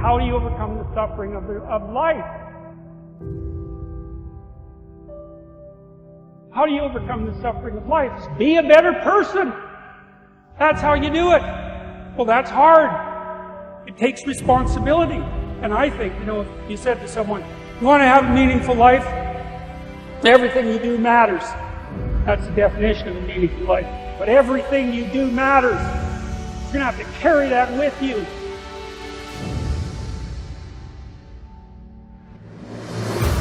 How do you overcome the suffering of life? How do you overcome the suffering of life? Be a better person. That's how you do it. Well, that's hard. It takes responsibility. And I think, if you said to someone, you want to have a meaningful life? Everything you do matters. That's the definition of a meaningful life. But everything you do matters. You're going to have to carry that with you.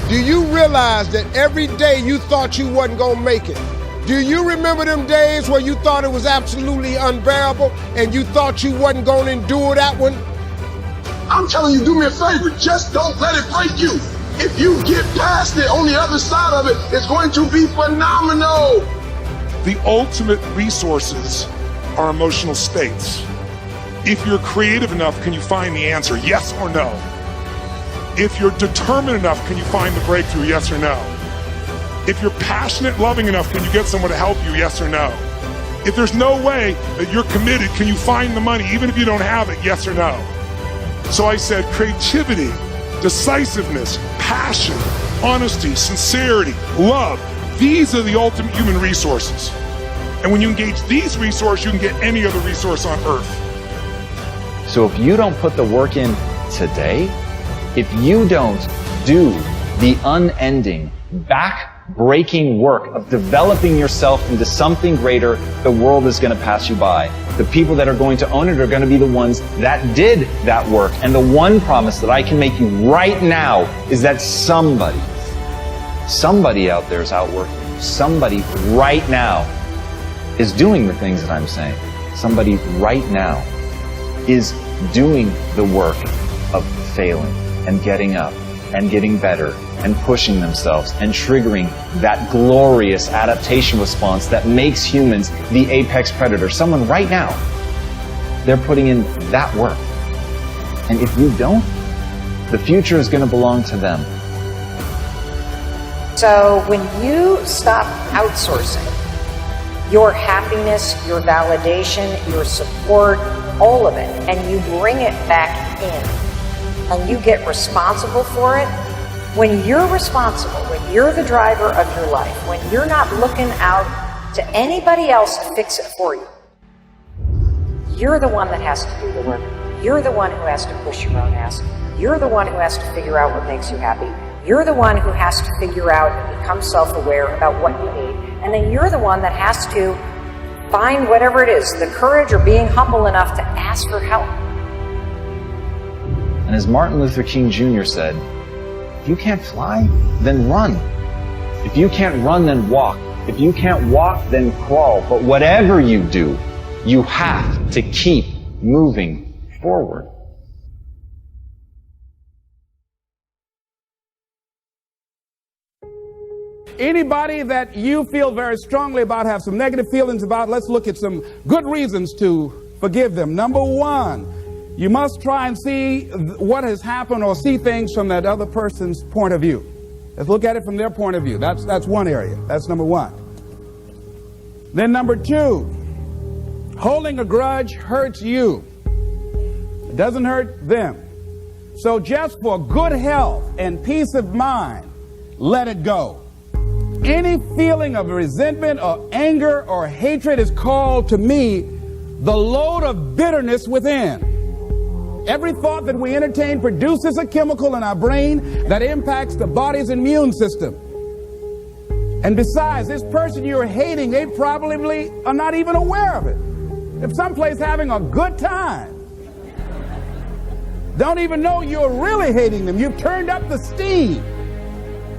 Do you realize that every day you thought you wasn't going to make it? Do you remember them days where you thought it was absolutely unbearable and you thought you wasn't going to endure that one? I'm telling you, do me a favor, just don't let it break you. If you get past it, on the other side of it, it's going to be phenomenal. The ultimate resources are emotional states. If you're creative enough, can you find the answer, yes or no? If you're determined enough, can you find the breakthrough, yes or no? If you're passionate, loving enough, can you get someone to help you, yes or no? If there's no way that you're committed, can you find the money, even if you don't have it, yes or no? So I said creativity, decisiveness, passion, honesty, sincerity, love. These are the ultimate human resources. And when you engage these resources, you can get any other resource on earth. So if you don't put the work in today, if you don't do the unending, back-breaking work of developing yourself into something greater, the world is going to pass you by. The people that are going to own it are going to be the ones that did that work. And the one promise that I can make you right now is that somebody out there is outworking you. Somebody right now is doing the things that I'm saying. Somebody right now is doing the work of failing and getting up and getting better and pushing themselves and triggering that glorious adaptation response that makes humans the apex predator. Someone right now, they're putting in that work. And if you don't, the future is going to belong to them. So when you stop outsourcing your happiness, your validation, your support, all of it, and you bring it back in, and you get responsible for it, when you're responsible, when you're the driver of your life, when you're not looking out to anybody else to fix it for you, you're the one that has to do the work. You're the one who has to push your own ass. You're the one who has to figure out what makes you happy. You're the one who has to figure out and become self-aware about what you need. And then you're the one that has to find whatever it is, the courage or being humble enough to ask for help. And as Martin Luther King Jr. said, if you can't fly, then run. If you can't run, then walk. If you can't walk, then crawl. But whatever you do, you have to keep moving forward. Anybody that you feel very strongly about, have some negative feelings about, let's look at some good reasons to forgive them. Number one, you must try and see what has happened or see things from that other person's point of view. Let's look at it from their point of view. That's one area. That's number one. Then number two, holding a grudge hurts you. It doesn't hurt them. So just for good health and peace of mind, let it go. Any feeling of resentment or anger or hatred is called to me the load of bitterness within. Every thought that we entertain produces a chemical in our brain that impacts the body's immune system. And besides, this person you're hating, they probably are not even aware of it. If someplace having a good time, don't even know you're really hating them. You've turned up the steam,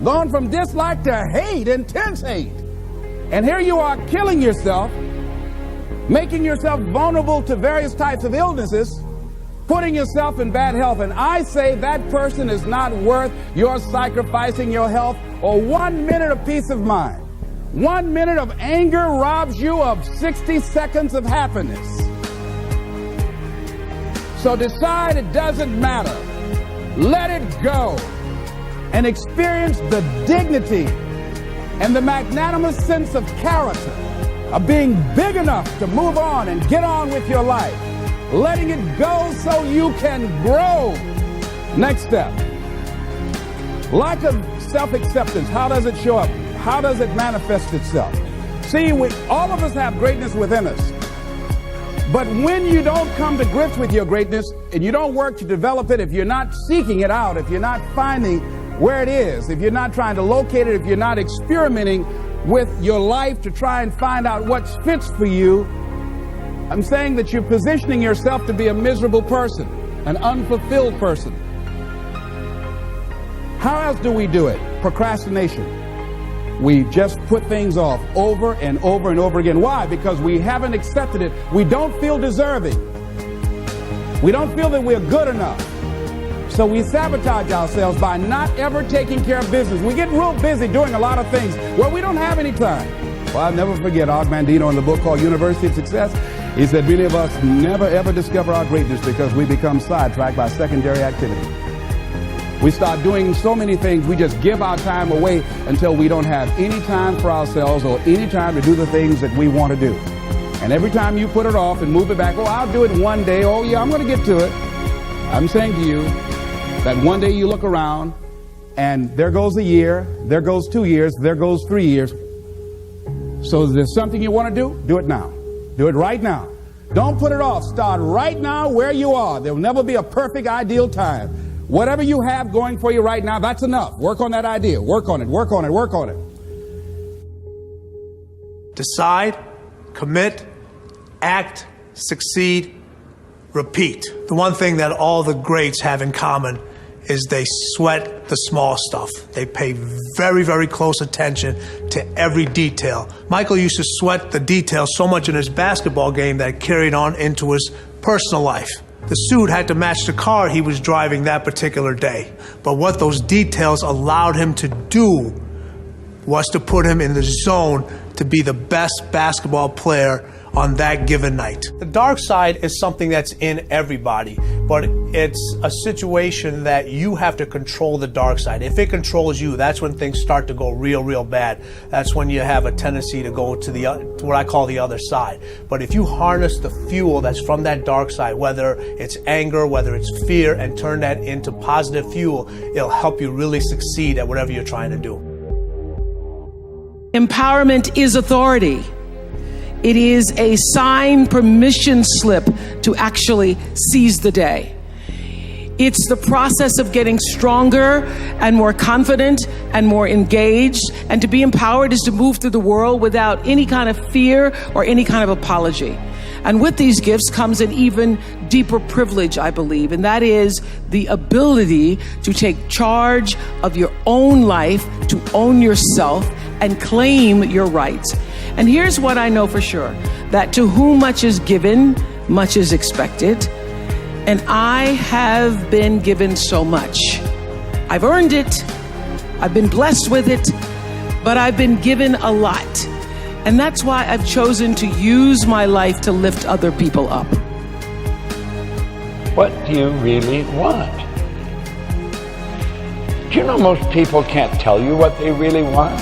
gone from dislike to hate, intense hate. And here you are killing yourself, making yourself vulnerable to various types of illnesses, putting yourself in bad health. And I say that person is not worth your sacrificing your health or 1 minute of peace of mind. 1 minute of anger robs you of 60 seconds of happiness. So decide it doesn't matter. Let it go and experience the dignity and the magnanimous sense of character of being big enough to move on and get on with your life. Letting it go so you can grow Next step. Lack of self-acceptance. How does it show up? How does it manifest itself? See, all of us have greatness within us. But when you don't come to grips with your greatness and you don't work to develop it, if you're not seeking it out, if you're not finding where it is, if you're not trying to locate it, if you're not experimenting with your life to try and find out what fits for you, I'm saying that you're positioning yourself to be a miserable person, an unfulfilled person. How else do we do it? Procrastination. We just put things off over and over and over again. Why? Because we haven't accepted it. We don't feel deserving. We don't feel that we're good enough. So we sabotage ourselves by not ever taking care of business. We get real busy doing a lot of things where we don't have any time. Well, I'll never forget Og Mandino in the book called University of Success. He said many of us never ever discover our greatness because we become sidetracked by secondary activity. We start doing so many things, we just give our time away until we don't have any time for ourselves or any time to do the things that we want to do. And every time you put it off and move it back, oh, I'll do it one day, oh yeah, I'm going to get to it. I'm saying to you that one day you look around and there goes a year, there goes 2 years, there goes 3 years. So if there's something you want to do it now. Do it right now. Don't put it off. Start right now where you are. There will never be a perfect, ideal time. Whatever you have going for you right now, that's enough. Work on that idea. Work on it, work on it, work on it. Decide, commit, act, succeed, repeat. The one thing that all the greats have in common is they sweat the small stuff. They pay very, very close attention to every detail. Michael used to sweat the details so much in his basketball game that it carried on into his personal life. The suit had to match the car he was driving that particular day. But what those details allowed him to do was to put him in the zone to be the best basketball player on that given night. The dark side is something that's in everybody, but it's a situation that you have to control the dark side. If it controls you, that's when things start to go real, real bad. That's when you have a tendency to go to what I call the other side. But if you harness the fuel that's from that dark side, whether it's anger, whether it's fear, and turn that into positive fuel, it'll help you really succeed at whatever you're trying to do. Empowerment is authority. It is a signed permission slip to actually seize the day. It's the process of getting stronger and more confident and more engaged. And to be empowered is to move through the world without any kind of fear or any kind of apology. And with these gifts comes an even deeper privilege, I believe, and that is the ability to take charge of your own life, to own yourself, and claim your rights. And here's what I know for sure, that to whom much is given, much is expected. And I have been given so much. I've earned it, I've been blessed with it, but I've been given a lot. And that's why I've chosen to use my life to lift other people up. What do you really want? Do you know most people can't tell you what they really want?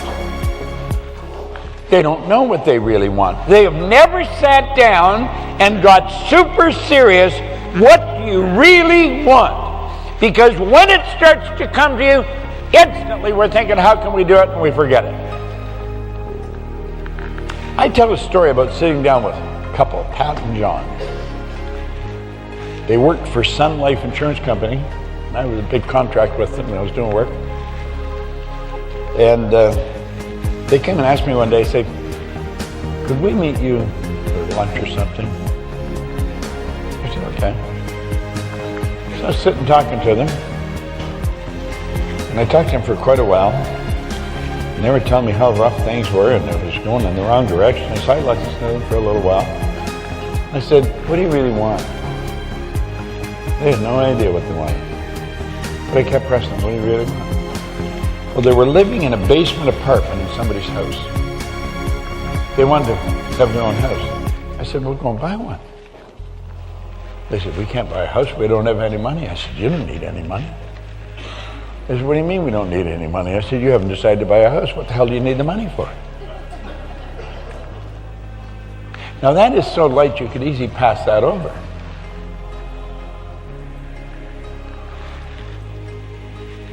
They don't know what they really want. They have never sat down and got super serious. What do you really want? Because when it starts to come to you, instantly we're thinking, how can we do it? And we forget it. I tell a story about sitting down with a couple, Pat and John. They worked for Sun Life Insurance Company. I was a big contract with them when I was doing work. And they came and asked me one day, say, could we meet you for lunch or something? I said, okay. So I was sitting talking to them. And I talked to them for quite a while. And they were telling me how rough things were and it was going in the wrong direction. So I listened to them for a little while. I said, what do you really want? They had no idea what they wanted. But I kept pressing them, what do you really want? Well, they were living in a basement apartment in somebody's house. They wanted to have their own house. I said, well, go and buy one. They said, we can't buy a house, we don't have any money. I said, you don't need any money. They said, what do you mean we don't need any money? I said, you haven't decided to buy a house. What the hell do you need the money for? Now that is so light you could easily pass that over.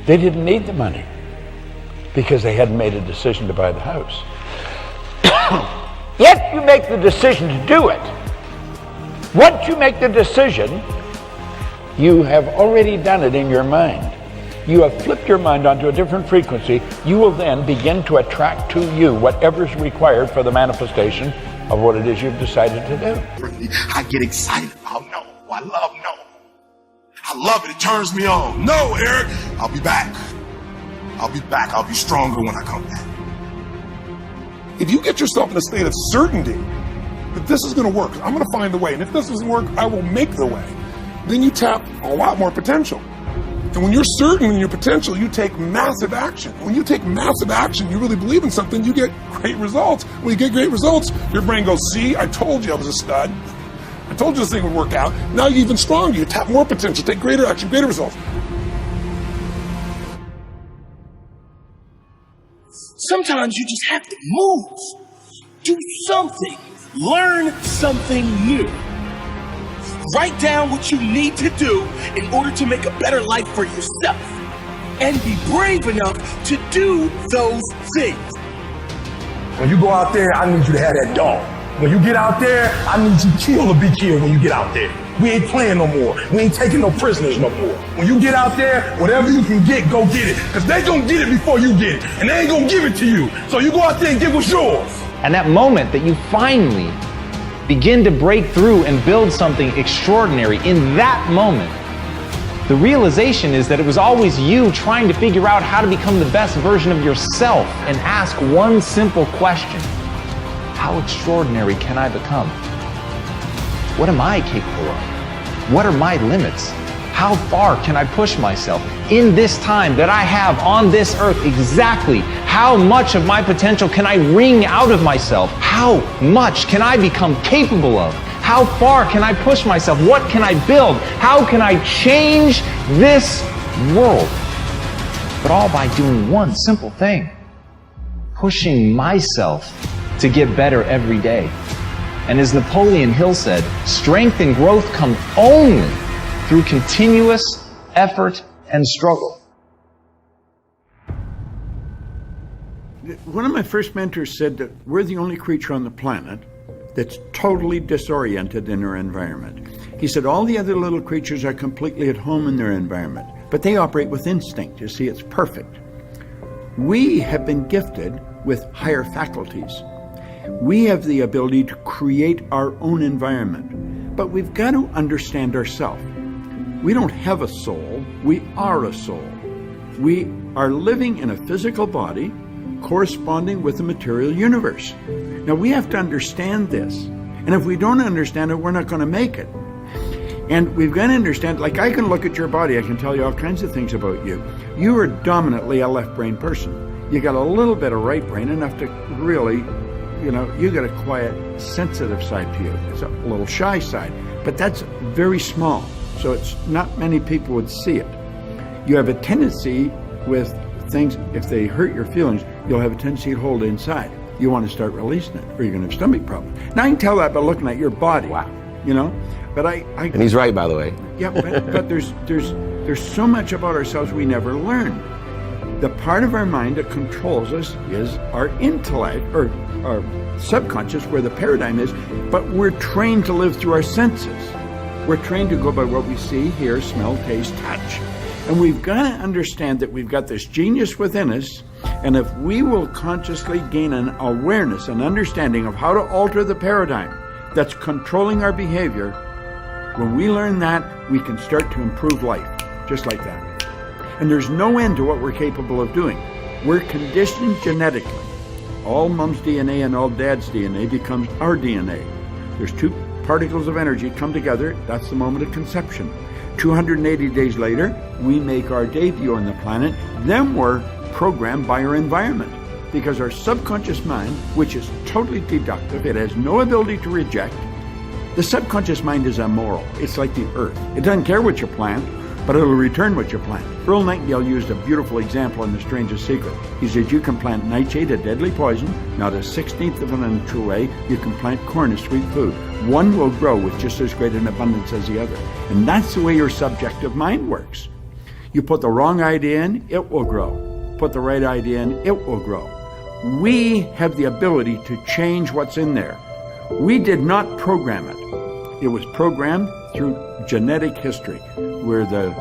They didn't need the money because they hadn't made a decision to buy the house. If you make the decision to do it, once you make the decision, you have already done it in your mind. You have flipped your mind onto a different frequency. You will then begin to attract to you whatever's required for the manifestation of what it is you've decided to do. I get excited about no. I love no. I love it. It turns me on. No, Eric. I'll be back. I'll be back. I'll be stronger when I come back. If you get yourself in a state of certainty that this is going to work, I'm going to find the way, and if this doesn't work, I will make the way, then you tap a lot more potential. And when you're certain in your potential, you take massive action. When you take massive action, you really believe in something, you get great results. When you get great results, your brain goes, see, I told you I was a stud. I told you this thing would work out. Now you're even stronger. You tap more potential, take greater action, greater results. Sometimes you just have to move, do something, learn something new. Write down what you need to do in order to make a better life for yourself. And be brave enough to do those things. When you go out there, I need you to have that dog. When you get out there, I need you to kill or be killed when you get out there. We ain't playing no more. We ain't taking no prisoners no more. When you get out there, whatever you can get, go get it. Because they gonna get it before you get it. And they ain't gonna give it to you. So you go out there and get what's yours. And that moment that you finally begin to break through and build something extraordinary, in that moment, the realization is that it was always you trying to figure out how to become the best version of yourself and ask one simple question: how extraordinary can I become? What am I capable of? What are my limits? How far can I push myself in this time that I have on this earth? Exactly how much of my potential can I wring out of myself? How much can I become capable of? How far can I push myself? What can I build? How can I change this world? But all by doing one simple thing: pushing myself to get better every day. And as Napoleon Hill said, strength and growth come only through continuous effort and struggle. One of my first mentors said that we're the only creature on the planet that's totally disoriented in our environment. He said all the other little creatures are completely at home in their environment, but they operate with instinct. You see, it's perfect. We have been gifted with higher faculties. We have the ability to create our own environment, but we've got to understand ourselves. We don't have a soul, we are a soul. We are living in a physical body corresponding with the material universe. Now we have to understand this, and if we don't understand it, we're not going to make it. And we've got to understand, like I can look at your body, I can tell you all kinds of things about you. You are dominantly a left brain person. You got a little bit of right brain, enough to really, you got a quiet, sensitive side to you. It's a little shy side, but that's very small. So it's not many people would see it. You have a tendency with things, if they hurt your feelings, you'll have a tendency to hold it inside. You want to start releasing it, or you're going to have stomach problems. Now I can tell that by looking at your body. Wow. But I and he's right, by the way. Yeah, but there's so much about ourselves we never learn. The part of our mind that controls us is our intellect, or our subconscious, where the paradigm is, but we're trained to live through our senses. We're trained to go by what we see, hear, smell, taste, touch. And we've got to understand that we've got this genius within us, and if we will consciously gain an awareness, an understanding of how to alter the paradigm that's controlling our behavior, when we learn that, we can start to improve life, just like that. And there's no end to what we're capable of doing. We're conditioned genetically. All mom's DNA and all dad's DNA becomes our DNA. There's two particles of energy come together. That's the moment of conception. 280 days later, we make our debut on the planet. Then we're programmed by our environment, because our subconscious mind, which is totally deductive, it has no ability to reject. The subconscious mind is immoral. It's like the earth. It doesn't care what you plant, but it'll return what you plant. Earl Nightingale used a beautiful example in The Strangest Secret. He said, you can plant nightshade, a deadly poison, not a 16th of an inch away. You can plant corn, a sweet food. One will grow with just as great an abundance as the other. And that's the way your subjective mind works. You put the wrong idea in, it will grow. Put the right idea in, it will grow. We have the ability to change what's in there. We did not program it. It was programmed through genetic history. We're the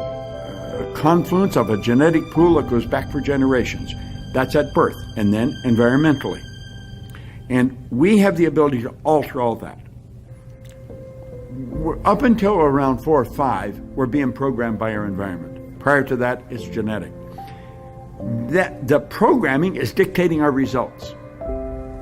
confluence of a genetic pool that goes back for generations. That's at birth, and then environmentally. And we have the ability to alter all that. Up until around 4 or 5, we're being programmed by our environment. Prior to that, it's genetic. The programming is dictating our results.